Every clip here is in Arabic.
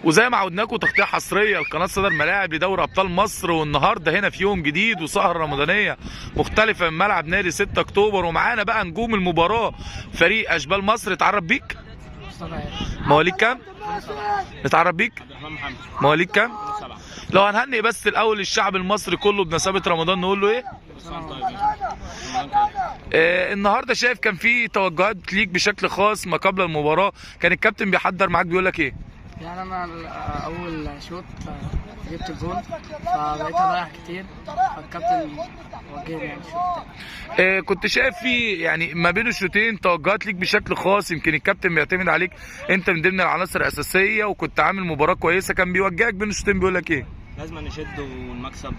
وزي ما عودناكم تغطيه حصريه لقناه صدر ملاعب لدوري ابطال مصر، والنهارده هنا في يوم جديد وسهره رمضانيه مختلفه من ملعب نادي 6 اكتوبر، ومعانا بقى نجوم المباراه فريق اشبال مصر. اتعرف بيك؟ مواليد كام؟ نتعرف بيك؟ مواليد كام؟ لو هنهنئ بس الاول الشعب المصري كله بمناسبه رمضان نقول له ايه؟ النهارده شايف كان في توجهات ليك بشكل خاص ما قبل المباراه، كان الكابتن بيحضر معاك بيقول لك ايه؟ يعني انا اول شوط جبت الجون فبقيت اضيع كتير، فالكابتن وجهني يعني الشوط التاني. كنت شايف في يعني ما بين الشوطين توجهات ليك بشكل خاص، يمكن الكابتن بيعتمد عليك انت من ضمن العناصر الاساسيه وكنت عامل مباراه كويسه، كان بيوجهك بين الشوطين بيقول لك ايه؟ لازم نشد والمكسب،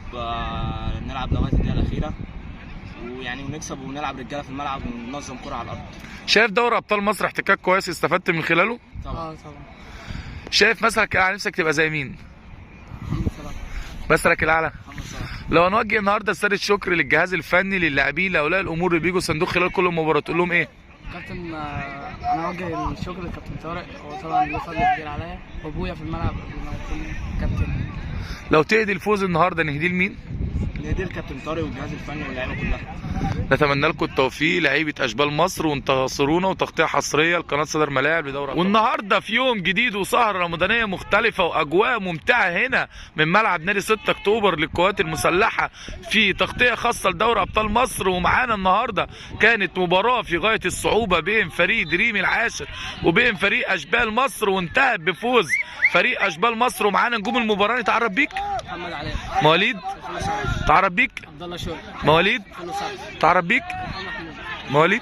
نلعب لغايه الدقيقه الاخيره ويعني ونكسب ونلعب رجاله في الملعب وننظم كره على الارض. شايف دوري ابطال مصر احتكاك كويس استفدت من خلاله؟ طبعا. شايف مثلك الاعلى نفسك تبقى زي مين؟ مثلك الاعلى؟ لو هنوجه النهارده رساله شكر للجهاز الفني للاعبين لاولياء الامور اللي بيجوا صندوق خلال كل مباراه تقول لهم ايه؟ كابتن انا اوجه الشكر للكابتن طارق، هو طبعا له فضل كبير عليا، وابويا في الملعب قبل ما يكون كابتن. لو تهدي الفوز النهارده نهديه لمين؟ نهديه الكابتن طارق والجهاز الفني واللعيبه كلها. نتمنى لكم التوفيق لعيبه اشبال مصر وانتصرونا، وتغطيه حصريه لقناه صدر ملاعب لدوري. والنهارده في يوم جديد وسهره رمضانيه مختلفه واجواء ممتعه هنا من ملعب نادي 6 اكتوبر للقوات المسلحه في تغطيه خاصه لدوري ابطال مصر. ومعانا النهارده كانت مباراه في غايه الصعوبه بين فريق دريم العاشر وبين فريق اشبال مصر، وانتهت بفوز فريق اشبال مصر. ومعانا نجوم المباراه. نتعرف بيك؟ محمد علي. مواليد؟ تعرف بيك؟ عبد الله شوقي. مواليد؟ 2007. تعرف بيك؟ مواليد؟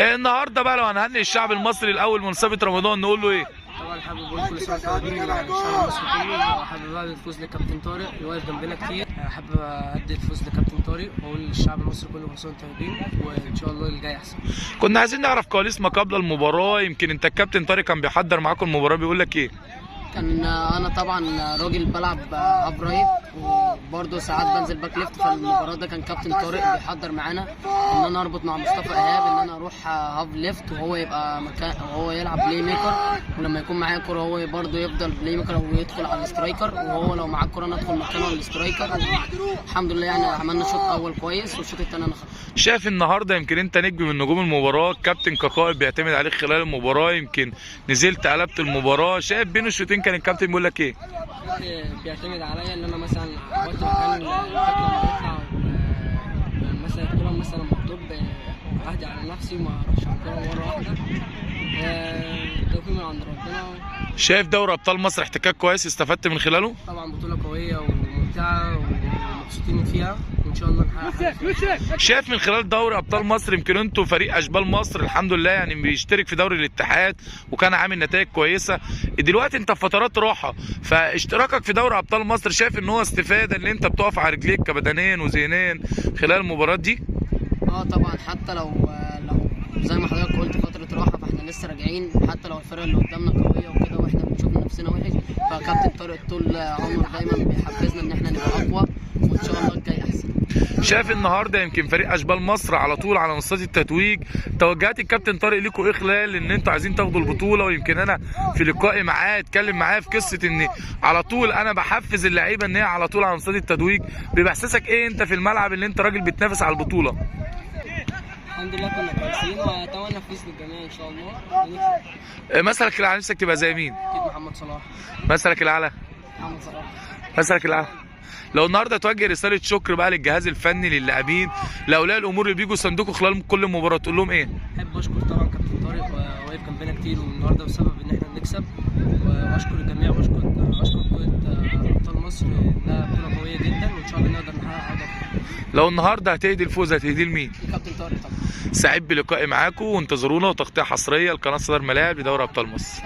النهارده بقى لو هنهنئ الشعب المصري الاول مناسبه رمضان نقول له ايه؟ طبعا حابب اقول كل سنه وانتم طيبين للشعب المصري كله، وحابب ادي الفوز لكابتن طارق اللي واقف جنبنا كتير، حابب ادي الفوز لكابتن طارق واقول للشعب المصري كله كل سنه وانتم طيبين، وان شاء الله اللي جاي احسن. كنا عايزين نعرف كواليس ما قبل المباراه، يمكن انت الكابتن طارق كان بيحضر معاكم المباراه بيقول لك ايه؟ كان انا طبعا راجل بلعب هاف رايت وبرضه ساعات بنزل باك ليفت، فالمباراه ده كان كابتن طارق بيحضر معانا ان انا اربط مع مصطفى ايهاب ان انا اروح هاف ليفت وهو يبقى مكان وهو يلعب بلاي ميكر، ولما يكون معايا كوره هو برضه يفضل بلاي ميكر ويدخل على الاسترايكر، وهو لو معاه الكوره انا ادخل مكانه على الاسترايكر. الحمد لله يعني عملنا شوط اول كويس والشوط الثاني انا خدته. شايف النهارده يمكن انت نجم من نجوم المباراه، الكابتن كقائد بيعتمد عليك خلال المباراه، يمكن نزلت قلبت المباراه، شايف بين الشوطين كان الكابتن بيقول لك ايه؟ بيعتمد عليا ان انا مثلا وقت ما كان الكابتن لما يطلع مثلا الكوره مثلا مطلوب اهدي على نفسي وما اروحش على الكوره مره واحده، توفيق من عند ربنا. شايف دوري ابطال مصر احتكاك كويس استفدت من خلاله؟ طبعا بطوله قويه وممتعه ومبسوطين فيها وان شاء الله نحقق. شايف من خلال دوري ابطال مصر يمكن انتوا فريق اشبال مصر الحمد لله يعني بيشترك في دوري الاتحاد وكان عامل نتائج كويسه، دلوقتي انت في فترات راحه، فاشتراكك في دوري ابطال مصر شايف ان هو استفاده ان انت بتقف على رجليك كبدنيا وذهنيا خلال المباريات دي؟ طبعا حتى لو زي ما حضرتك قلت فتره راحه فاحنا لسه راجعين، حتى لو الفرقه اللي قدامنا قويه وكده واحنا بنشوف نفسنا وحش، فكابتن طارق طول عمره دايما بيحفزنا ان احنا نبقى اقوى وان شاء الله الجاي احسن. شايف النهارده يمكن فريق اشبال مصر على طول على منصات التتويج، توجهات الكابتن طارق ليكوا ايه خلال ان انتوا عايزين تاخدوا البطوله؟ ويمكن انا في لقائي معاه اتكلم معاه في قصه ان على طول انا بحفز اللعيبه ان هي على طول على منصات التتويج، بيبقى احساسك ايه انت في الملعب ان انت راجل بتنافس على البطوله؟ الحمد لله كنا كويسين واتمنى الفوز للجميع ان شاء الله. مثلك الاعلى نفسك تبقى زي مين؟ اكيد محمد صلاح. مثلك الاعلى؟ محمد صلاح. مثلك الاعلى؟ لو النهارده توجه رساله شكر بقى للجهاز الفني للاعبين لاولياء الامور اللي بيجوا صندوقه خلال كل مباراه تقول لهم ايه؟ احب اشكر طبعا كابتن طارق واقف جنبنا كتير والنهارده بسبب ان احنا نكسب، واشكر الجميع واشكر بطوله ابطال مصر انها بطوله قويه جدا وان شاء الله نقدر نحقق هدف. لو النهارده هتهدي الفوز هتهديه لمين؟ كابتن طارق طبعا. سعيد بلقائي معاكم وانتظرونا وتغطيه حصريه لقناه صدر ملاعب لدوري ابطال مصر.